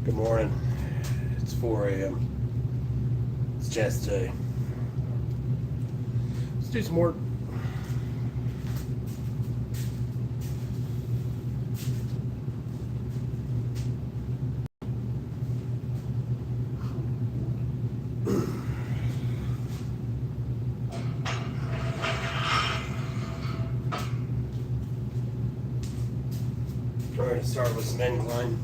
Good morning. It's 4 a.m. It's chest day. Let's do some work. We're going to start with some incline.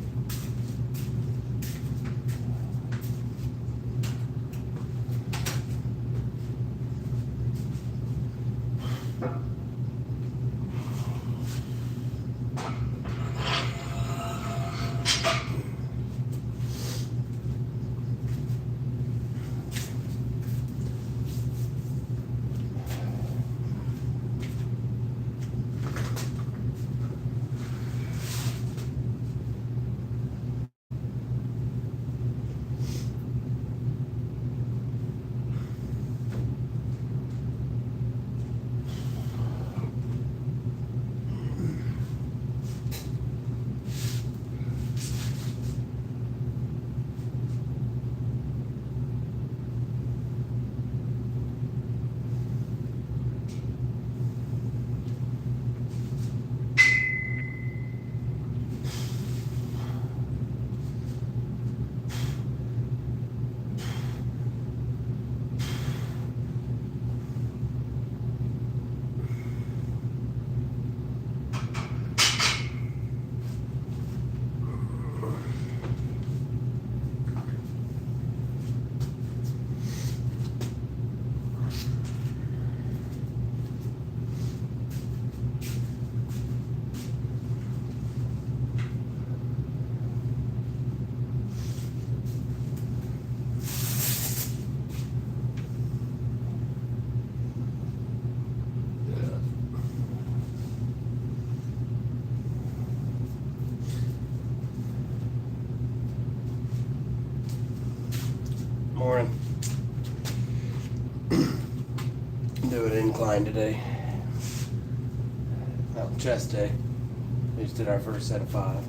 Morning. Do an incline today. Well, chest day. We just did our first set of 5.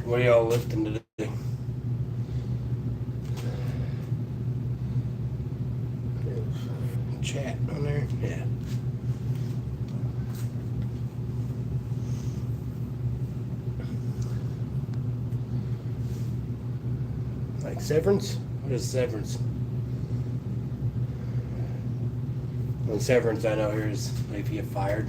What are y'all lifting today? Chat on there? Yeah. Like severance? What is severance? Well, severance I know here is like if you get fired.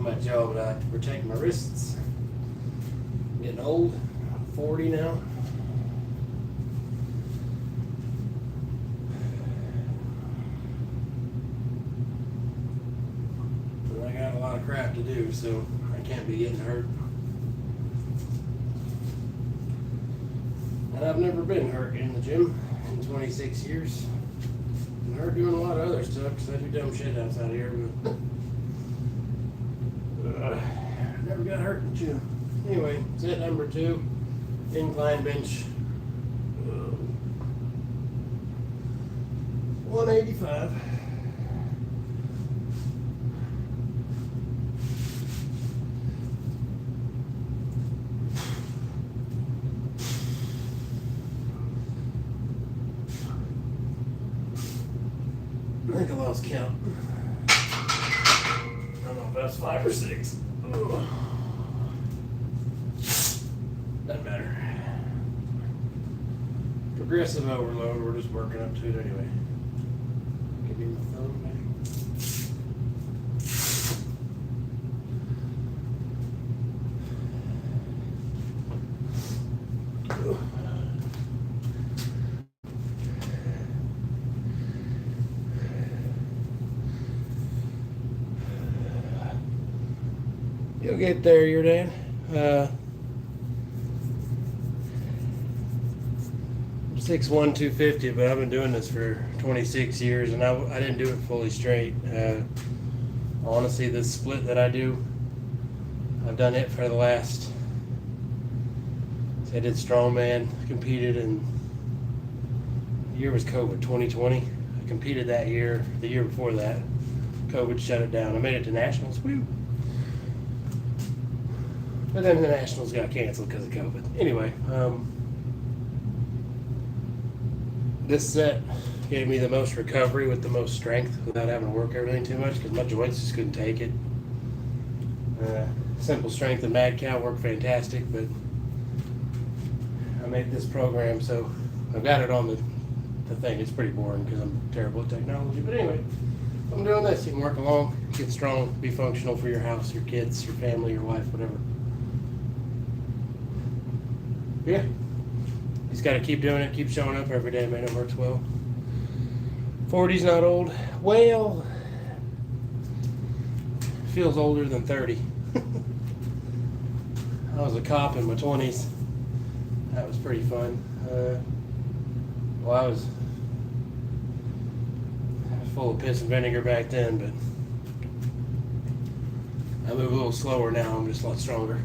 My job, I have to protect my wrists. I'm getting old. I'm 40 now. But I got a lot of crap to do, so I can't be getting hurt. And I've never been hurt in the gym in 26 years. Been hurt doing a lot of other stuff because I do dumb shit outside here, but never got hurt in the gym. Anyway, set number 2, incline bench, 185. I think I lost count. I don't know if that's 5 or 6. Ugh. Doesn't matter. Progressive overload, we're just working up to it anyway. Give me my thumb back. You'll get there, your dad. 6'1", 250, but I've been doing this for 26 years, and I didn't do it fully straight. Honestly, this split that I do, I've done it for the last. I did strongman, competed in. The year was COVID, 2020. I competed that year. The year before that, COVID shut it down. I made it to nationals. Woo! But then the nationals got canceled because of COVID. Anyway, this set gave me the most recovery with the most strength without having to work everything too much because my joints just couldn't take it. Simple strength and Mad Cow worked fantastic, but I made this program, so I've got it on the thing. It's pretty boring because I'm terrible at technology. But anyway, I'm doing this. You can work along, get strong, be functional for your house, your kids, your family, your wife, whatever. Yeah. You just got to keep doing it, keep showing up every day, man. It works well. 40's not old. Well, feels older than 30. I was a cop in my 20s. That was pretty fun. Well, I was full of piss and vinegar back then, but I move a little slower now. I'm just a lot stronger.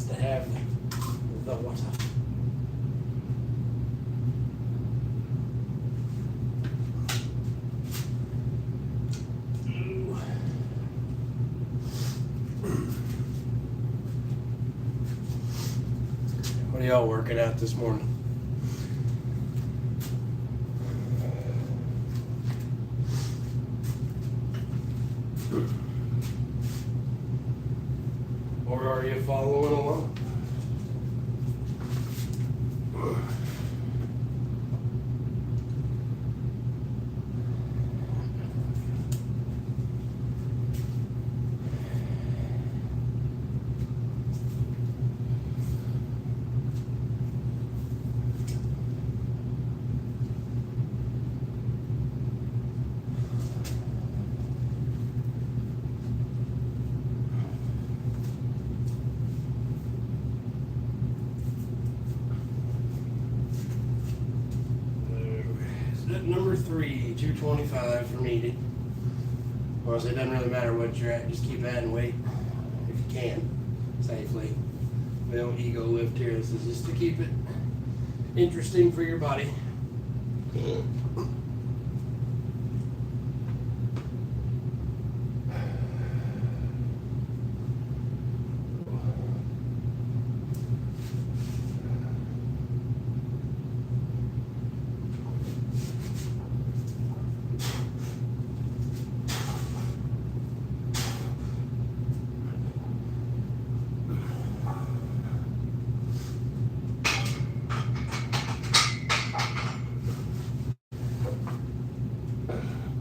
To have the water. What are y'all working out this morning? Or are you following along? Number 3, 225 for needed. Well, it doesn't really matter what you're at, just keep adding weight if you can, safely. No ego lift here. This is just to keep it interesting for your body.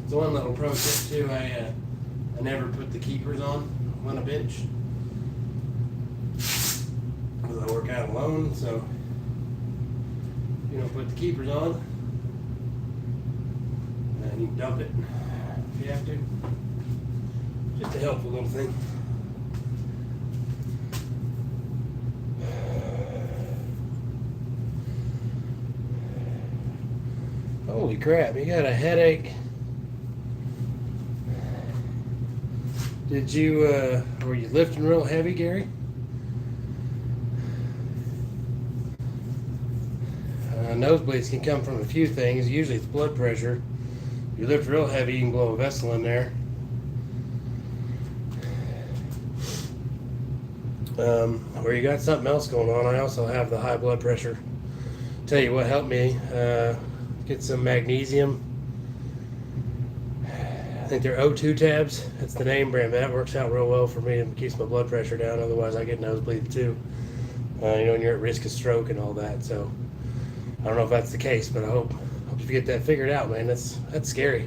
So one little pro tip too, I never put the keepers on a bench because I work out alone, so you don't put the keepers on and you can dump it if you have to. Just a helpful little thing. Holy crap, you got a headache. Did you, were you lifting real heavy, Gary? Nosebleeds can come from a few things. Usually it's blood pressure. If you lift real heavy, you can blow a vessel in there. Or you got something else going on. I also have the high blood pressure. Tell you what helped me, Get some magnesium. I think they're O2 tabs. That's the name brand, but that works out real well for me. It keeps my blood pressure down. Otherwise, I get nosebleeds too. And you're at risk of stroke and all that. So I don't know if that's the case, but I hope you get that figured out, man. That's scary.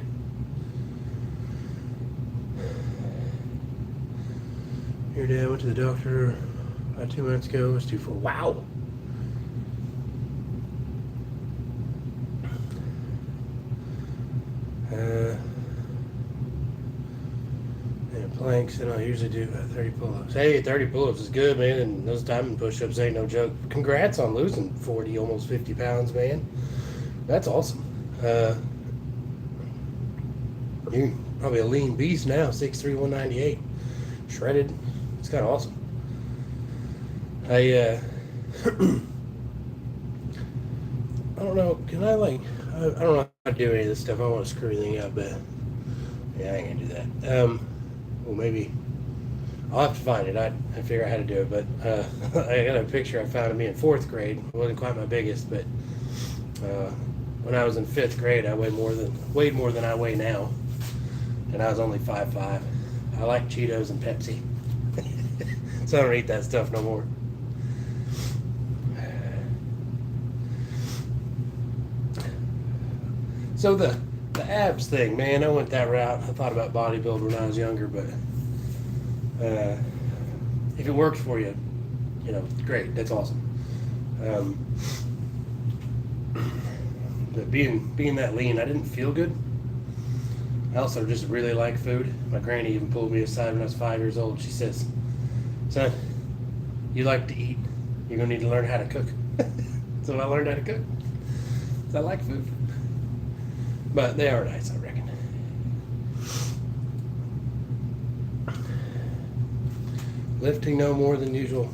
Your dad went to the doctor about 2 months ago. It was 2-4. Wow. And planks, and I usually do 30 pull-ups. Hey, 30 pull-ups is good, man, and those diamond push-ups ain't no joke. Congrats on losing 40, almost 50 pounds, man. That's awesome. You're probably a lean beast now, 6'3", 198. Shredded. It's kind of awesome. I don't know, can I I don't know how to do any of this stuff. I don't want to screw anything up, but yeah, I ain't gonna do that. Well, maybe I'll have to find it. I figure out how to do it, but I got a picture I found of me in 4th grade. It wasn't quite my biggest, but when I was in 5th grade, I weighed more than I weigh now, and I was only 5'5". I like Cheetos and Pepsi, so I don't eat that stuff no more. So the abs thing, man, I went that route. I thought about bodybuilding when I was younger, but if it works for you, great. That's awesome. But being that lean, I didn't feel good. I also just really like food. My granny even pulled me aside when I was 5 years old. She says, "Son, you like to eat. You're gonna need to learn how to cook." So I learned how to cook. So I like food. But they are nice, I reckon. Lifting no more than usual.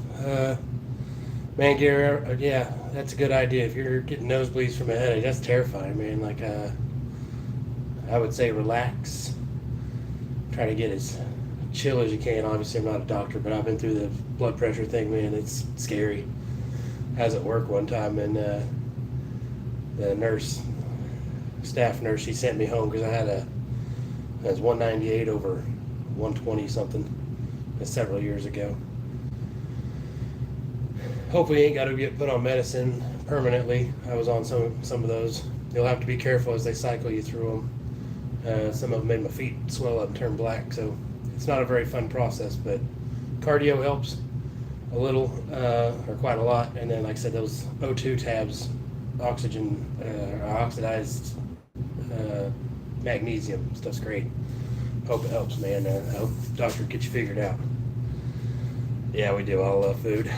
Man, Gary, yeah, that's a good idea. If you're getting nosebleeds from a headache, that's terrifying, man. I would say relax. Try to get as chill as you can. Obviously, I'm not a doctor, but I've been through the blood pressure thing, man. It's scary. I was at work one time, and the staff nurse, she sent me home because I was 198 over 120 something several years ago. Hopefully you ain't got to get put on medicine permanently. I was on some of those. You'll have to be careful as they cycle you through them. Some of them made my feet swell up and turn black, so it's not a very fun process, but cardio helps a little, or quite a lot. And then, like I said, those O2 tabs, oxidized magnesium stuff's great. Hope it helps, man. I hope the doctor gets you figured out. Yeah, we do all love food.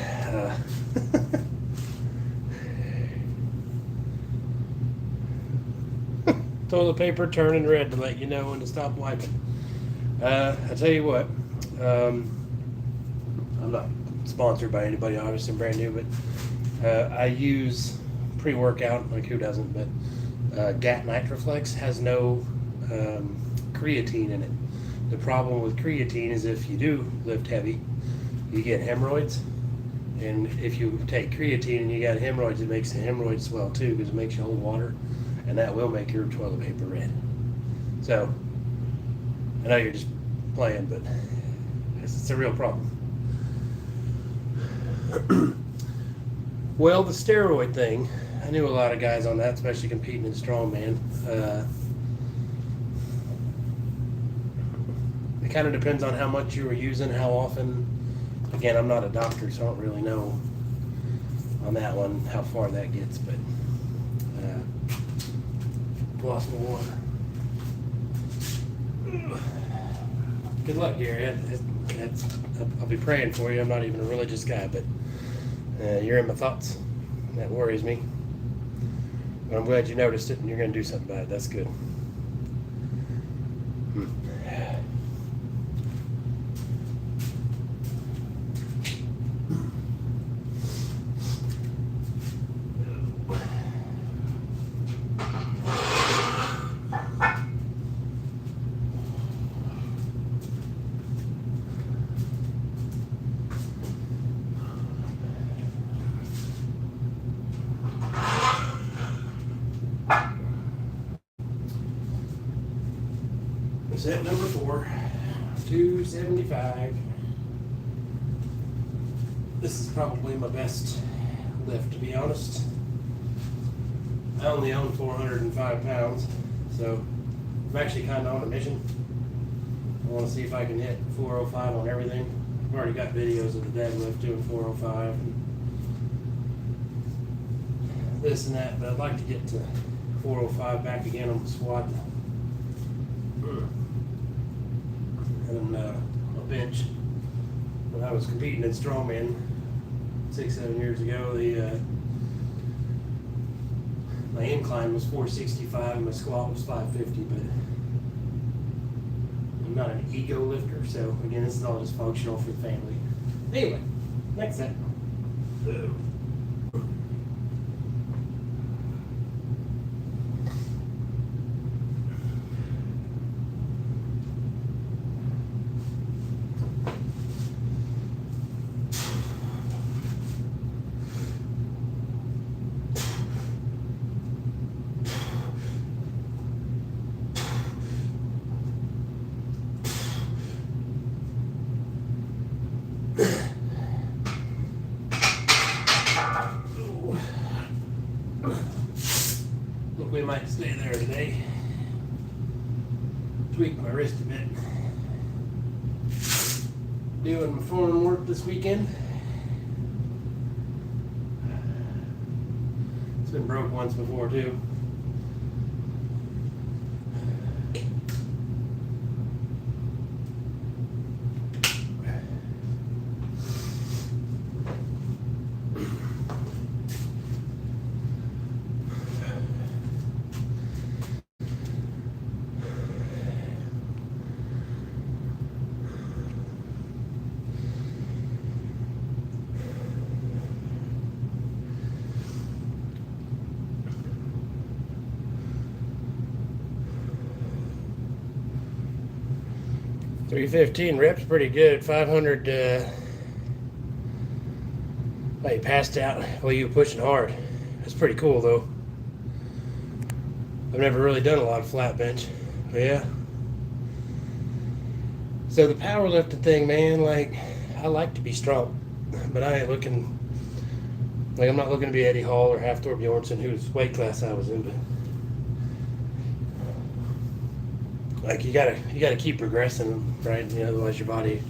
Toilet paper turning red to let you know when to stop wiping. I tell you what, I'm not sponsored by anybody, obviously I'm brand new, but I use pre-workout, like who doesn't, but GAT Nitroflex has no creatine in it. The problem with creatine is if you do lift heavy, you get hemorrhoids. And if you take creatine and you got hemorrhoids, it makes the hemorrhoids swell too, because it makes you hold water, and that will make your toilet paper red. So, I know you're just playing, but it's a real problem. Well, the steroid thing, I knew a lot of guys on that, especially competing in strongman. It kind of depends on how much you were using, how often. Again, I'm not a doctor, so I don't really know on that one how far that gets, but lost my water. Good luck, Gary. I'll be praying for you. I'm not even a religious guy, but you're in my thoughts. That worries me. But I'm glad you noticed it and you're going to do something about it. That's good. Set number 4, 275. This is probably my best lift, to be honest. I only own 405 pounds, so I'm actually kind of on a mission. I want to see if I can hit 405 on everything. I've already got videos of the deadlift doing 405 and this and that, but I'd like to get to 405 back again on the squat and a bench. When I was competing in strongman 6-7 years ago, my incline was 465 and my squat was 550, but I'm not an ego lifter, so again, this is all just functional for the family. Anyway, next set. 'Think we might stay there today. Tweak my wrist a bit. Doing my forearm work this weekend. It's been broke once before too. $315 reps, pretty good. 500. Oh, you passed out while you were pushing hard. That's pretty cool, though. I've never really done a lot of flat bench. Yeah. So the powerlifting thing, man, like, I like to be strong, but I ain't looking. Like, I'm not looking to be Eddie Hall or Hafthor Bjornsson, whose weight class I was in, but. Like, you gotta keep progressing, right? You know, otherwise your body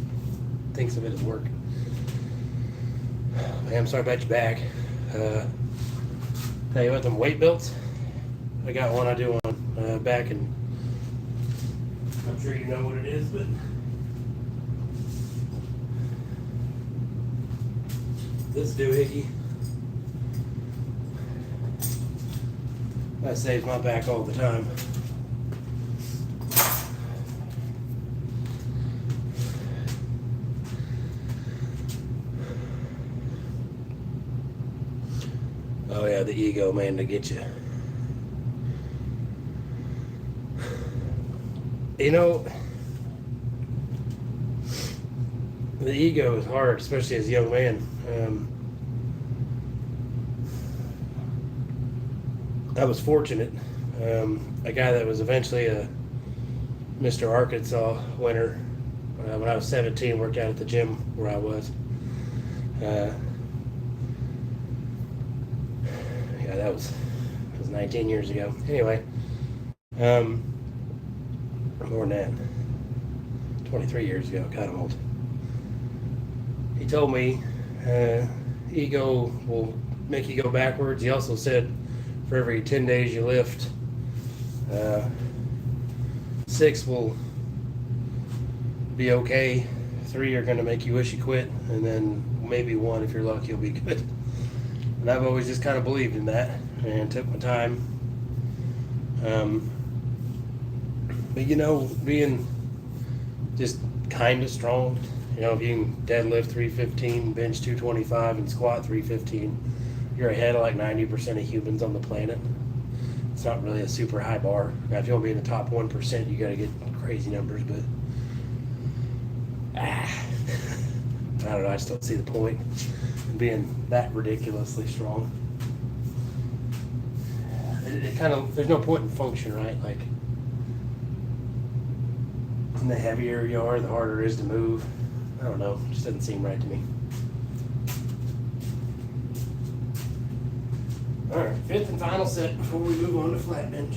thinks of it as work. Man, I'm sorry about your back. Tell you what, them weight belts, I got one I do on back, and I'm sure you know what it is, but this doohickey, that saves my back all the time. Oh yeah, the ego, man, to get you. You know, the ego is hard, especially as a young man. I was fortunate. A guy that was eventually a Mr. Arkansas winner when I was 17, worked out at the gym where I was. Yeah, that was 19 years ago. Anyway, more than that, 23 years ago. God, I'm old. He told me ego will make you go backwards. He also said for every 10 days you lift, 6 will be okay, 3 are going to make you wish you quit, and then maybe 1, if you're lucky, will be good. And I've always just kind of believed in that and took my time. But you know, being just kind of strong, you know, if you can deadlift 315, bench 225, and squat 315, you're ahead of like 90% of humans on the planet. It's not really a super high bar. Now, if you want to be in the top 1%, you got to get crazy numbers, but I don't know, I just don't see the point in being that ridiculously strong. It kind of, there's no point in function, right? Like, And the heavier you are, the harder it is to move. I don't know, it just doesn't seem right to me. Alright, fifth and final set before we move on to flat bench.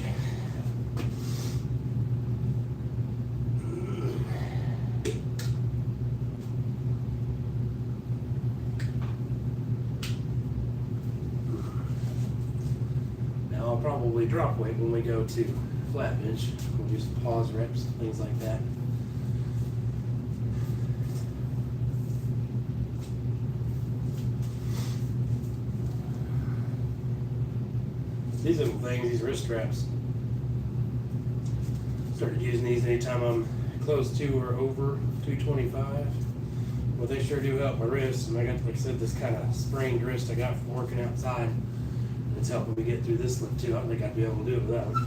Now I'll probably drop weight when we go to flat bench. We'll do some pause reps, things like that. These little things, these wrist straps, started using these anytime I'm close to or over 225. Well, they sure do help my wrists, and I got, like I said, this kind of sprained wrist I got from working outside. It's helping me get through this lift too. I don't think I'd be able to do it without it.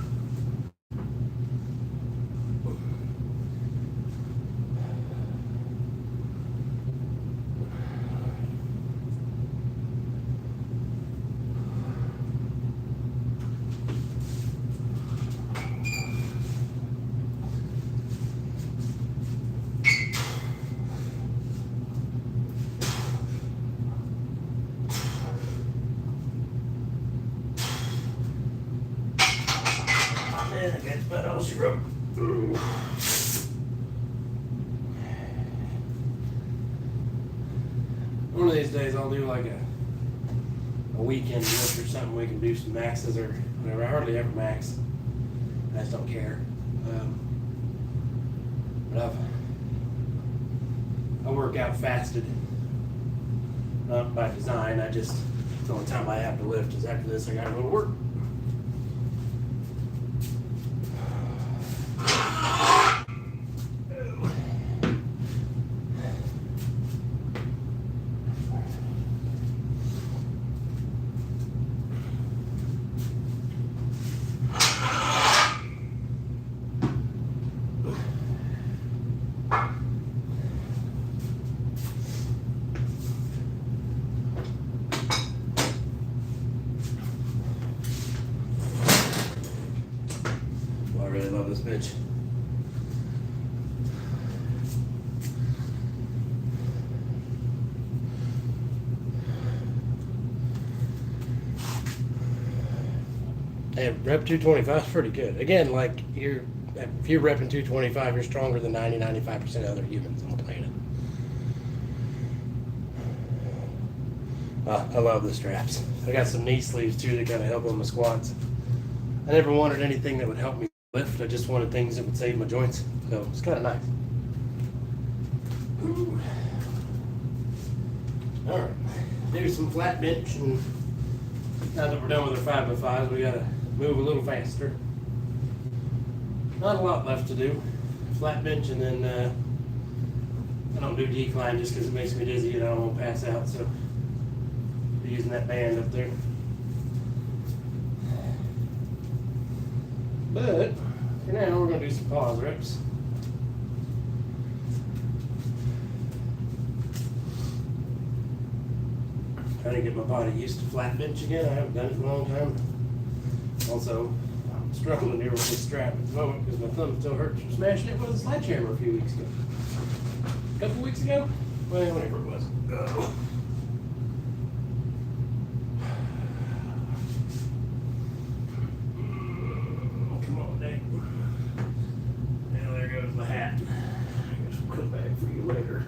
Yeah, that's about all she wrote. One of these days I'll do like a weekend lift or something. We can do some maxes or whatever. I hardly ever max. I just don't care. But I work out fasted. Not by design. The only time I have to lift is after this. I gotta go to work. I really love this bench. And rep 225 is pretty good. Again, like if you're repping 225, you're stronger than 90-95% of other humans on the planet. I love the straps. I got some knee sleeves too that kind of help on my squats. I never wanted anything that would help me lift. I just wanted things that would save my joints. So it's kind of nice. Ooh. All right, do some flat bench, and now that we're done with our 5x5s, we gotta move a little faster. Not a lot left to do. Flat bench, and then I don't do decline just because it makes me dizzy and I don't want to pass out. So I'll be using that band up there. But for now, we're going to do some pause reps. Trying to get my body used to flat bench again. I haven't done it in a long time. Also, I'm struggling here with this strap at the moment because my thumb still hurts from smashing it with a sledgehammer a few weeks ago. A couple weeks ago? Well, whatever it was. Come on, Dave. Now there goes the hat. I guess we'll come back for you later.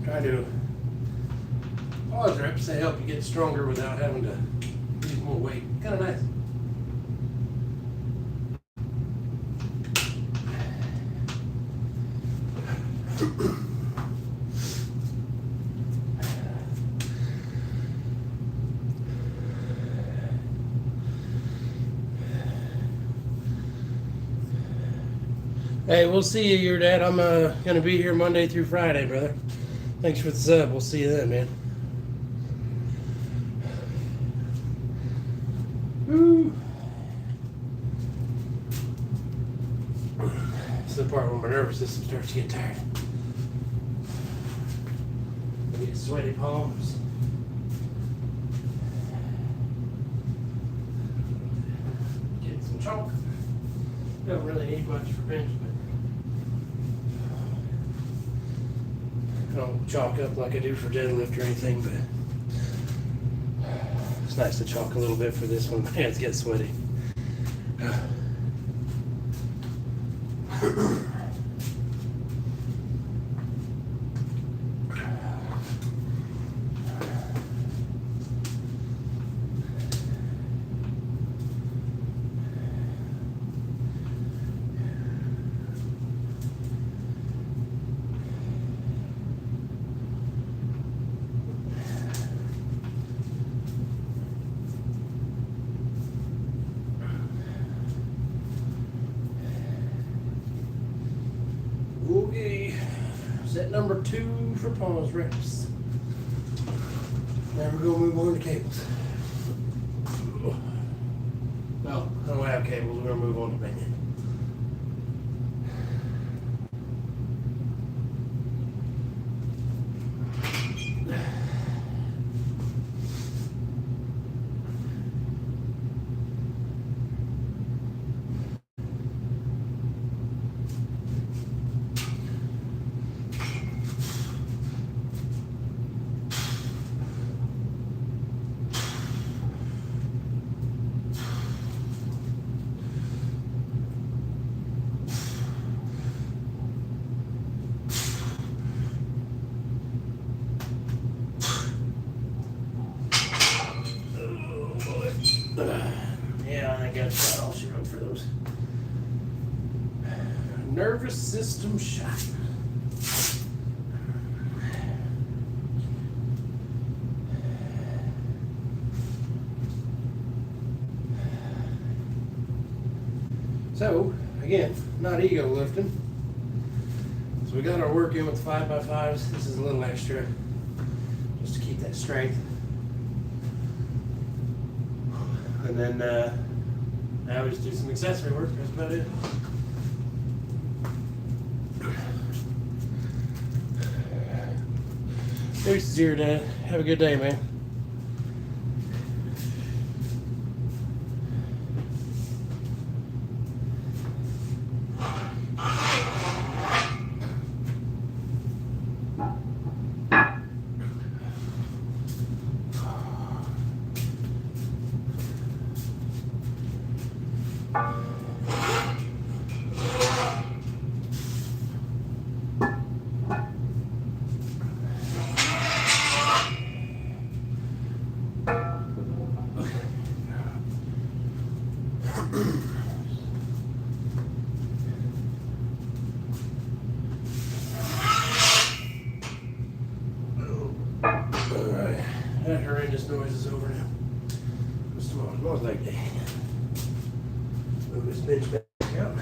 Try to pause reps. They help you get stronger without having to use more weight. Kind of nice. Hey, we'll see you, your dad. I'm gonna be here Monday through Friday, brother. Thanks for the sub. We'll see you then, man. Woo. This is the part where my nervous system starts to get tired. I get sweaty palms. Get some chalk. Don't really need much for bench, but I don't chalk up like I do for deadlift or anything, but it's nice to chalk a little bit for this one. My hands get sweaty. Okay, set number 2 for pause reps. Now we're gonna move on to cables. No, I don't have cables. We're gonna move on to bending. Yeah, I think that's all she wrote for those. Nervous system shot. So, again, not ego lifting. So we got our work in with 5x5s. This is a little extra, just to keep that strength. And then now we just do some accessory work. That's about it. There's your dad. Have a good day, man. Alright, that horrendous noise is over now. What's tomorrow's leg day? Move this bench back out.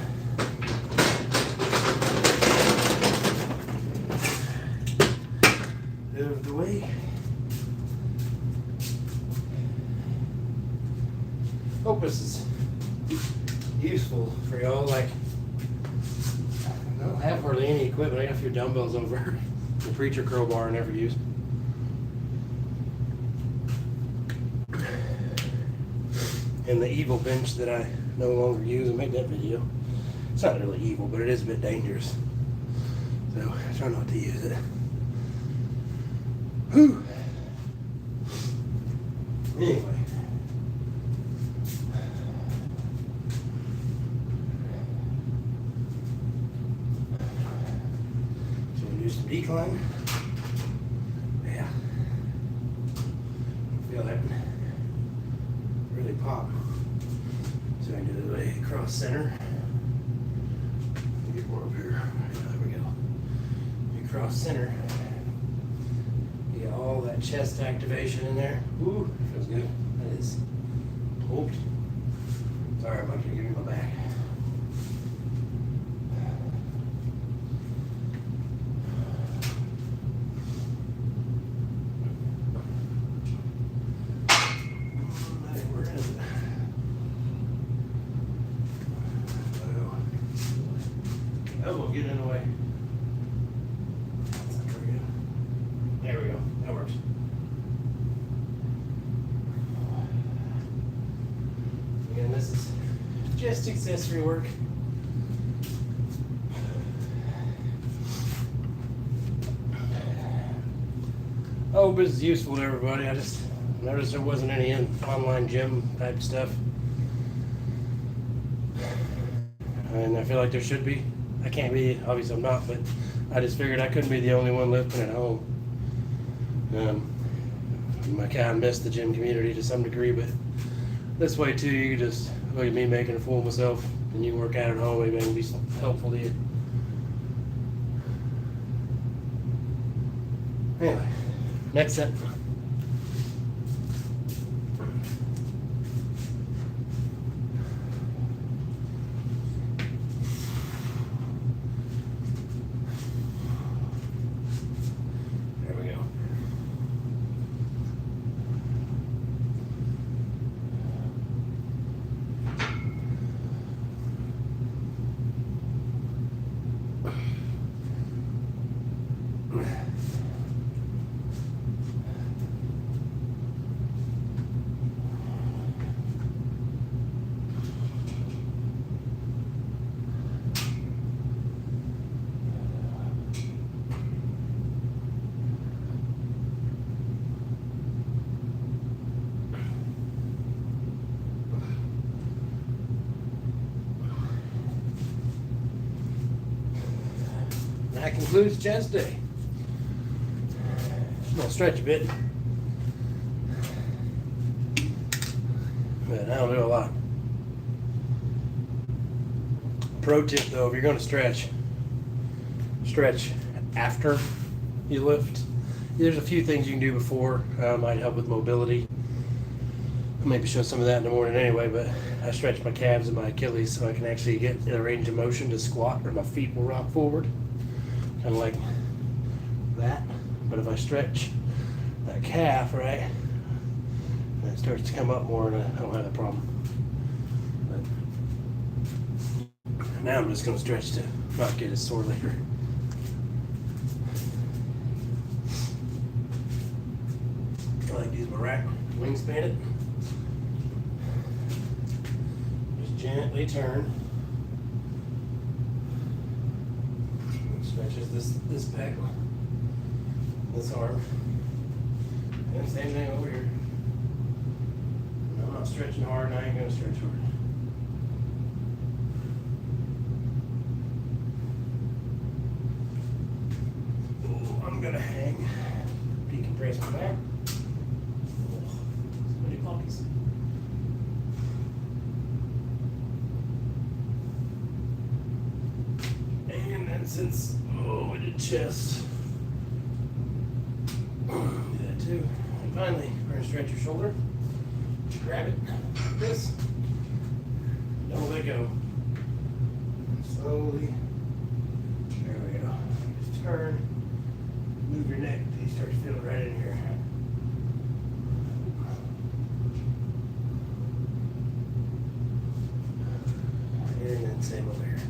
Out of the way. Hope this is useful for y'all. Like, I don't have hardly any equipment. I got a few dumbbells over. The preacher crowbar I never use. And the evil bench that I no longer use. I made that video. It's not really evil, but it is a bit dangerous. So I try not to use it. Whew. Anyway. So we do some decline. Yeah. Feel that really pop. So I can do the way across center. Get more up here. There we go. across center. You got all that chest activation in there. Ooh, feels good. That is pumped. Sorry, I'm about to give you my back. Where is it? Oh, we'll get in the way. That's not very good. There we go. That works. Again, this is just accessory work. I hope it's useful to everybody. I just noticed there wasn't any online gym type stuff. And I feel like there should be. I can't be, obviously I'm not, but I just figured I couldn't be the only one lifting at home. I kind of miss the gym community to some degree, but this way too, you can just look at me making a fool of myself, and you can work out at home. Maybe I can be helpful to you. Anyway, next set. There we go. That concludes chest day. I'm gonna stretch a bit, but I don't do a lot. Pro tip though, if you're gonna stretch after you lift. There's a few things you can do before, might help with mobility. I'll maybe show some of that in the morning anyway, but I stretch my calves and my Achilles so I can actually get in a range of motion to squat, or my feet will rock forward. Kind of like that. But if I stretch that calf, right, and it starts to come up more, and I don't have that problem. But now I'm just going to stretch to not get as sore later. I like to use my rack, wingspan it. Just gently turn. Stretches this pec, this arm, and same thing over here. I'm not stretching hard, and I ain't gonna stretch hard. Ooh, I'm gonna hang, decompress my back. Oh, so many puppies. And then since we did chest, do that too. And finally, we're gonna stretch your shoulder. Grab it like this. Don't let go. Slowly. There we go. Just turn. Move your neck until you start to feel it right in here. And then same over here.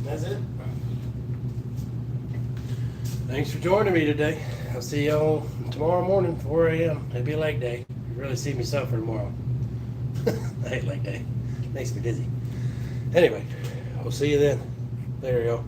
That's it. Thanks for joining me today. I'll see y'all tomorrow morning, 4 a.m. It'll be a leg day. You really see me suffer tomorrow. I hate leg day. Makes me dizzy. Anyway, we'll see you then. There you go.